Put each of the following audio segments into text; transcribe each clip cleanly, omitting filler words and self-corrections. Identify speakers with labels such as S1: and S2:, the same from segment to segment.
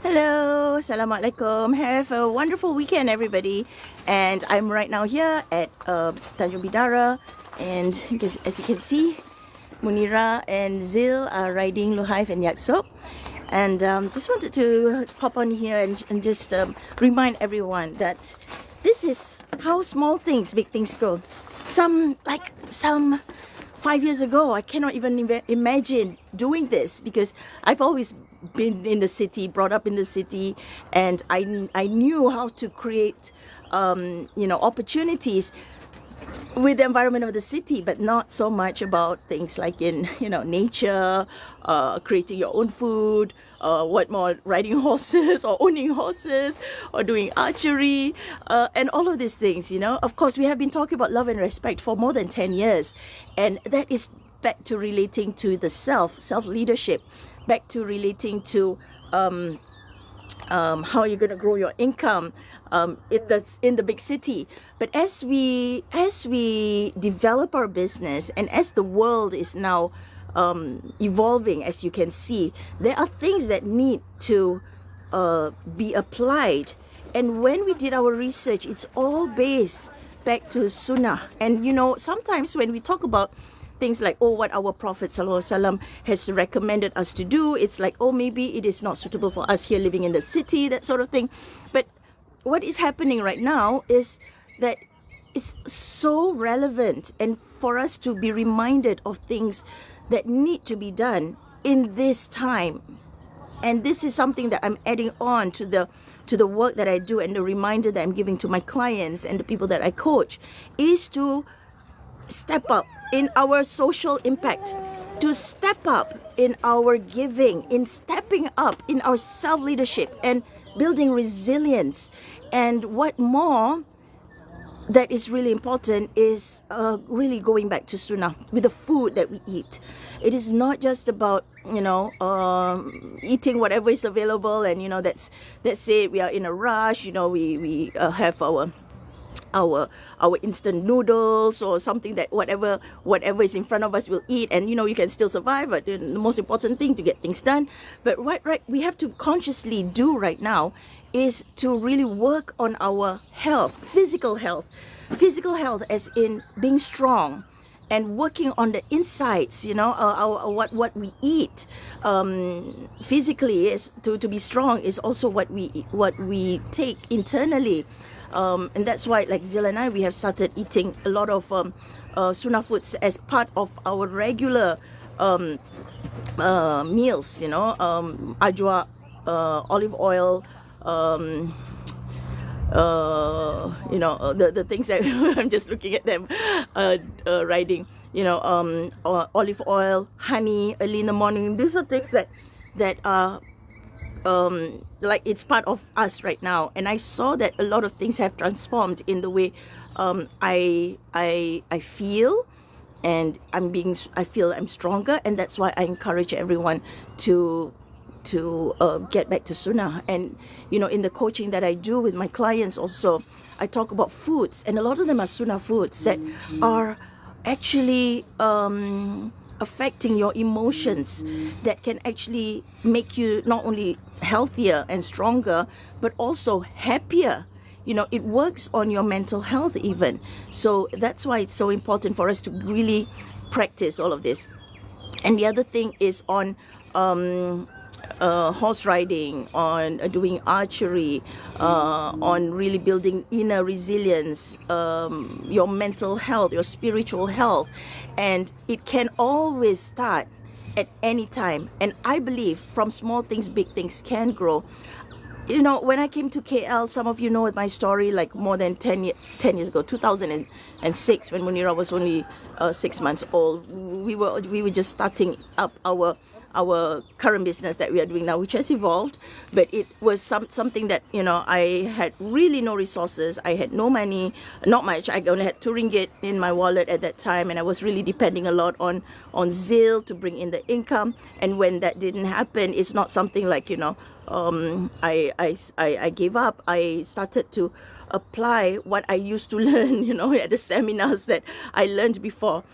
S1: Hello, Assalamualaikum. Have a wonderful weekend, everybody. And I'm right now here at Tanjung Bidara, and as you can see, Munira and Zil are riding Luhaif and Yaksop. And just wanted to pop on here and just remind everyone that this is how small things, big things grow. Some 5 years ago, I cannot even imagine doing this because I've always been in the city, brought up in the city, and I knew how to create opportunities with the environment of the city, but not so much about things like in nature, creating your own food, what more, riding horses or owning horses or doing archery, and all of these things. Of course, we have been talking about love and respect for more than 10 years, and that is back to relating to the self-leadership, back to relating to how you're going to grow your income in the big city. But as we develop our business, and as the world is now evolving, as you can see, there are things that need to be applied. And when we did our research, it's all based back to Sunnah. And sometimes when we talk about things like, what our Prophet ﷺ has recommended us to do, it's like, maybe it is not suitable for us here living in the city, that sort of thing. But what is happening right now is that it's so relevant, and for us to be reminded of things that need to be done in this time. And this is something that I'm adding on to the work that I do, and the reminder that I'm giving to my clients and the people that I coach, is to step up in our social impact, to step up in our giving, in stepping up in our self-leadership and building resilience. And what more that is really important is really going back to Sunnah with the food that we eat. It is not just about eating whatever is available, and that's it. We are in a rush. We have our instant noodles or something, that whatever is in front of us we'll eat, and you can still survive. But the most important thing to get things done. But what we have to consciously do right now is to really work on our health, physical health as in being strong, and working on the insides, what we eat physically is to be strong, is also what we take internally. And that's why, like Zil and I, we have started eating a lot of Sunnah foods as part of our regular meals, ajwa, olive oil, the things that I'm just looking at them writing, olive oil, honey early in the morning. These are things that are like it's part of us right now. And I saw that a lot of things have transformed in the way I feel, and I feel I'm stronger, and that's why I encourage everyone to get back to Sunnah. And in the coaching that I do with my clients also, I talk about foods, and a lot of them are Sunnah foods that are actually affecting your emotions, that can actually make you not only healthier and stronger, but also happier. It works on your mental health even. So that's why it's so important for us to really practice all of this. And the other thing is on horse riding, on doing archery, on really building inner resilience, your mental health, your spiritual health. And it can always start at any time. And I believe from small things, big things can grow. When I came to KL, some of you know my story, like more than 10 years ago, 2006, when Munira was only 6 months old. We were just starting up our current business that we are doing now, which has evolved, but it was something that I had really no resources. I had no money, not much. I only had 2 ringgit in my wallet at that time, and I was really depending a lot on Zil to bring in the income. And when that didn't happen, it's not something like I gave up. I started to apply what I used to learn at the seminars that I learned before,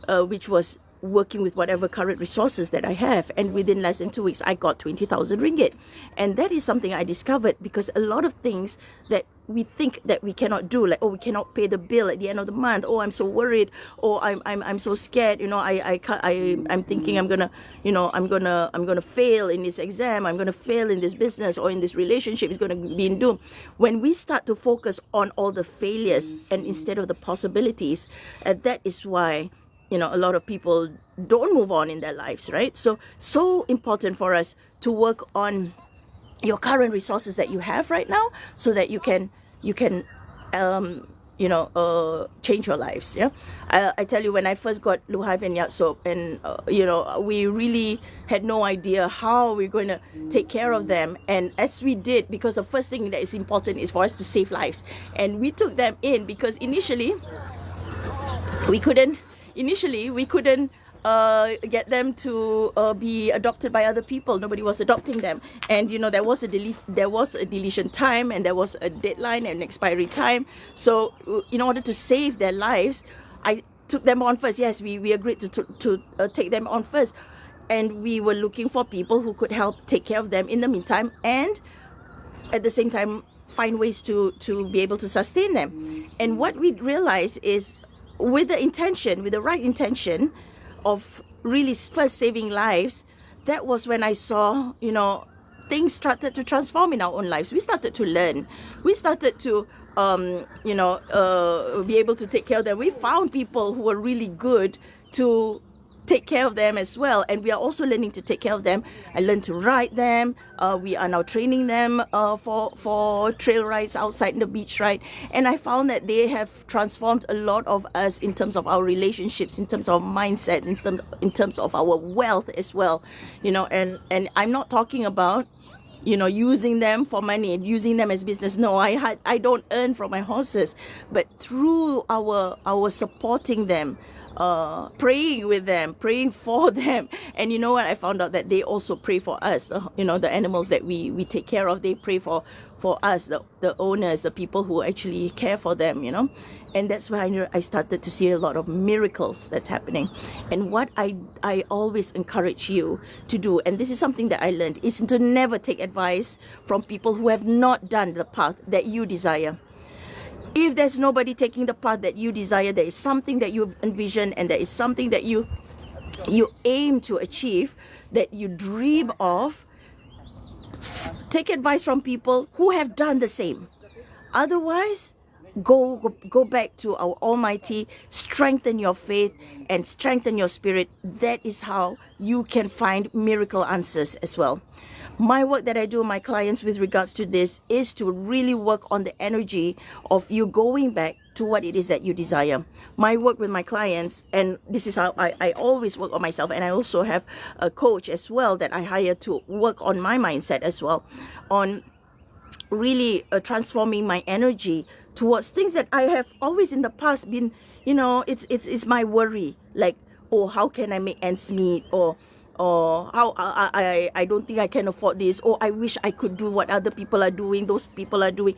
S1: which was working with whatever current resources that I have. And within less than 2 weeks, I got 20,000 ringgit. And that is something I discovered, because a lot of things that we think that we cannot do, like, oh, we cannot pay the bill at the end of the month, oh, I'm so worried, oh, I'm so scared, I'm thinking I'm gonna fail in this exam, I'm gonna fail in this business, or in this relationship, is gonna be in doom. When we start to focus on all the failures and instead of the possibilities, that is why a lot of people don't move on in their lives, right? So important for us to work on your current resources that you have right now, so that you can change your lives. Yeah, I tell you, when I first got Luhive and Yacht Soap, and we really had no idea how we're going to take care of them. And as we did, because the first thing that is important is for us to save lives, and we took them in because initially we couldn't get them to be adopted by other people. Nobody was adopting them, and there was a deletion time, and there was a deadline and expiry time. So in order to save their lives, I took them on first. Yes, we agreed to take them on first, and we were looking for people who could help take care of them in the meantime, and at the same time find ways to be able to sustain them. And what we realized is, with the right intention of really first saving lives, that was when I saw, things started to transform in our own lives. We started to learn. We started to, be able to take care of them. We found people who were really good to take care of them as well, and we are also learning to take care of them. I learned to ride them. We are now training them for trail rides outside the beach ride, and I found that they have transformed a lot of us in terms of our relationships, in terms of mindsets, in terms of our wealth as well. And I'm not talking about using them for money and using them as business. No, I don't earn from my horses, but through our supporting them, praying with them, praying for them. And you know what? I found out that they also pray for us. The animals that we take care of, they pray for us, the owners, the people who actually care for them, And that's why I started to see a lot of miracles that's happening. And what I always encourage you to do, and this is something that I learned, is to never take advice from people who have not done the path that you desire. If there's nobody taking the path that you desire, there is something that you've envisioned, and there is something that you aim to achieve, that you dream of, take advice from people who have done the same. Otherwise, go back to our Almighty, strengthen your faith and strengthen your spirit. That is how you can find miracle answers as well. My work that I do with my clients with regards to this is to really work on the energy of you going back to what it is that you desire. My work with my clients, and this is how I always work on myself, and I also have a coach as well that I hire to work on my mindset as well, on really transforming my energy towards things that I have always in the past been, it's my worry, like, oh, how can I make ends meet, or how I don't think I can afford this, or I wish I could do what other people are doing, those people are doing.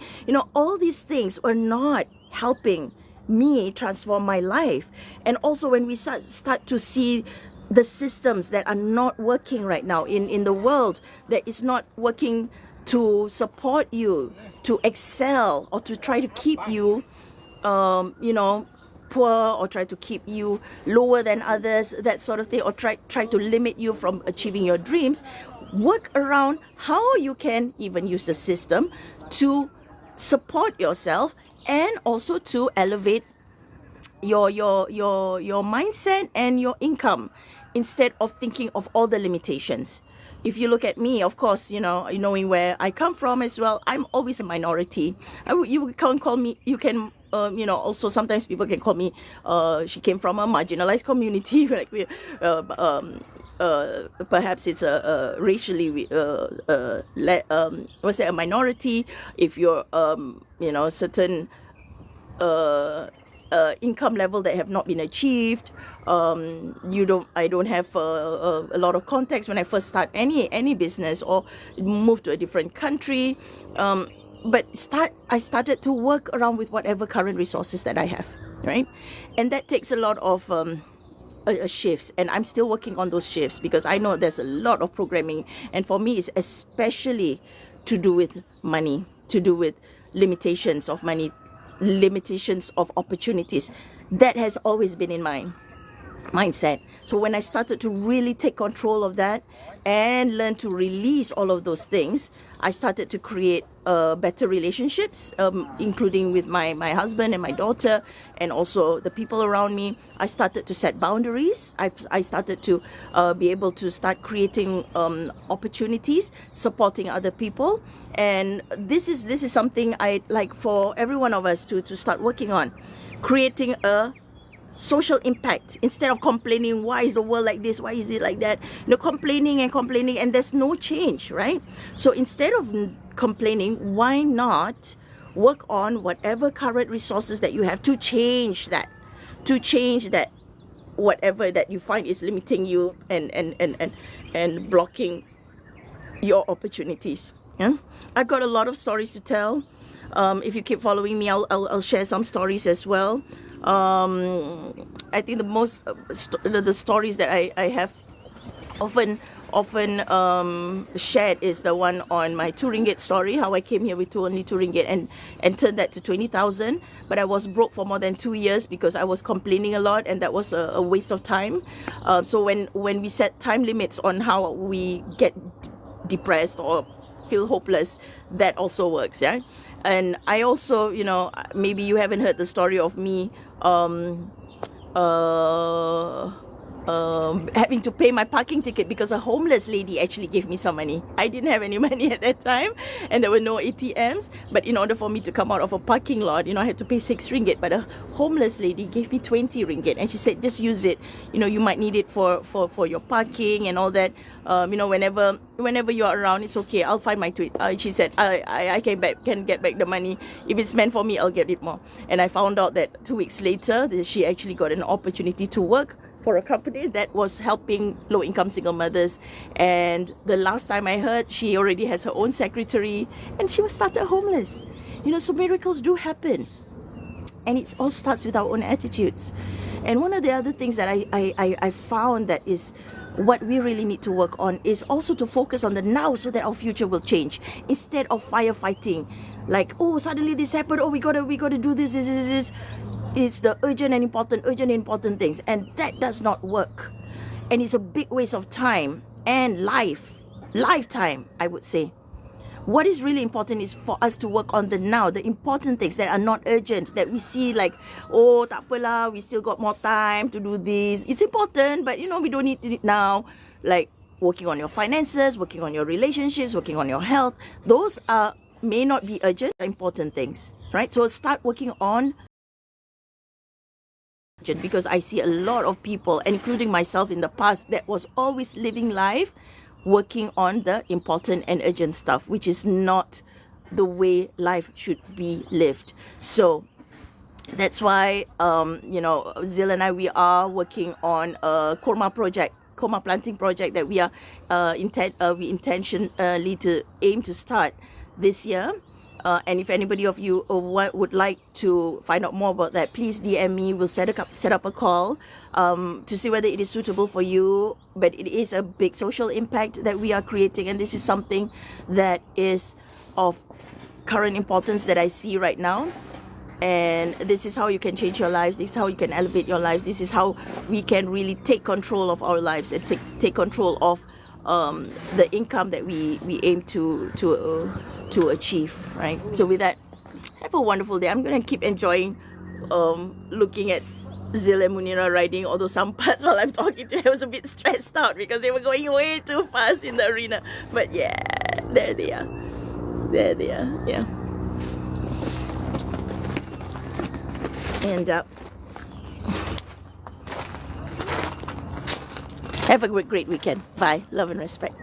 S1: All these things are not helping me transform my life. And also when we start to see the systems that are not working right now in the world, that is not working to support you, to excel, or to try to keep you, poor, or try to keep you lower than others, that sort of thing, or try to limit you from achieving your dreams. Work around how you can even use the system to support yourself, and also to elevate your mindset and your income, instead of thinking of all the limitations. If you look at me, of course, knowing where I come from as well, I'm always a minority. You can call me, also sometimes people can call me, she came from a marginalized community, like perhaps it's a racially, a minority. If you're, certain income level that have not been achieved, I don't have a lot of context when I first start any business or move to a different country. But I started to work around with whatever current resources that I have, right? And that takes a lot of shifts, and I'm still working on those shifts because I know there's a lot of programming, and for me it's especially to do with money, to do with limitations of money, limitations of opportunities. That has always been in my mindset. So when I started to really take control of that and learn to release all of those things, I started to create better relationships, including with my husband and my daughter, and also the people around me. I started to set boundaries. I started to be able to start creating opportunities, supporting other people. And this is something I like for every one of us to start working on, creating a social impact instead of complaining, why is the world like this, why is it like that, complaining and there's no change, right? So instead of complaining, why not work on whatever current resources that you have to change that whatever that you find is limiting you and blocking your opportunities. I've got a lot of stories to tell. If you keep following me, I'll share some stories as well. I think the most the stories that I have often shared is the one on my 2 ringgit story, how I came here with only 2 ringgit and turned that to 20,000. But I was broke for more than 2 years because I was complaining a lot, and that was a waste of time. So when we set time limits on how we get depressed or feel hopeless, that also works, yeah. And I also, maybe you haven't heard the story of me having to pay my parking ticket because a homeless lady actually gave me some money. I didn't have any money at that time, and there were no ATMs. But in order for me to come out of a parking lot, I had to pay 6 ringgit. But a homeless lady gave me 20 ringgit, and she said, just use it. You might need it for your parking and all that. Whenever you're around, it's okay. I'll find my tweet. She said, I can get back the money. If it's meant for me, I'll get it more. And I found out that 2 weeks later, that she actually got an opportunity to work for a company that was helping low-income single mothers. And the last time I heard, she already has her own secretary, and she was started homeless. So miracles do happen, and it all starts with our own attitudes. And one of the other things that I found that is what we really need to work on is also to focus on the now, so that our future will change, instead of firefighting, like, oh, suddenly this happened, oh, we gotta do this. It's the urgent and important things, and that does not work, and it's a big waste of time and lifetime, I would say. What is really important is for us to work on the now, the important things that are not urgent, that we see like, oh, tak apalah, we still got more time to do this. It's important, but we don't need it now. Like working on your finances, working on your relationships, working on your health. Those may not be urgent, important things, right? So start working on, because I see a lot of people, including myself in the past, that was always living life working on the important and urgent stuff, which is not the way life should be lived. So that's why Zil and I, we are working on a korma planting project that we are intentionally to aim to start this year. And if anybody of you would like to find out more about that, please DM me. We'll set up a call to see whether it is suitable for you. But it is a big social impact that we are creating, and this is something that is of current importance that I see right now. And this is how you can change your lives. This is how you can elevate your lives. This is how we can really take control of our lives and take control of the income that we aim to achieve, right? So with that, have a wonderful day. I'm going to keep enjoying looking at Zil and Munira riding, although some parts while I'm talking to them, I was a bit stressed out because they were going way too fast in the arena. But yeah, there they are. Yeah. And have a great weekend. Bye. Love and respect.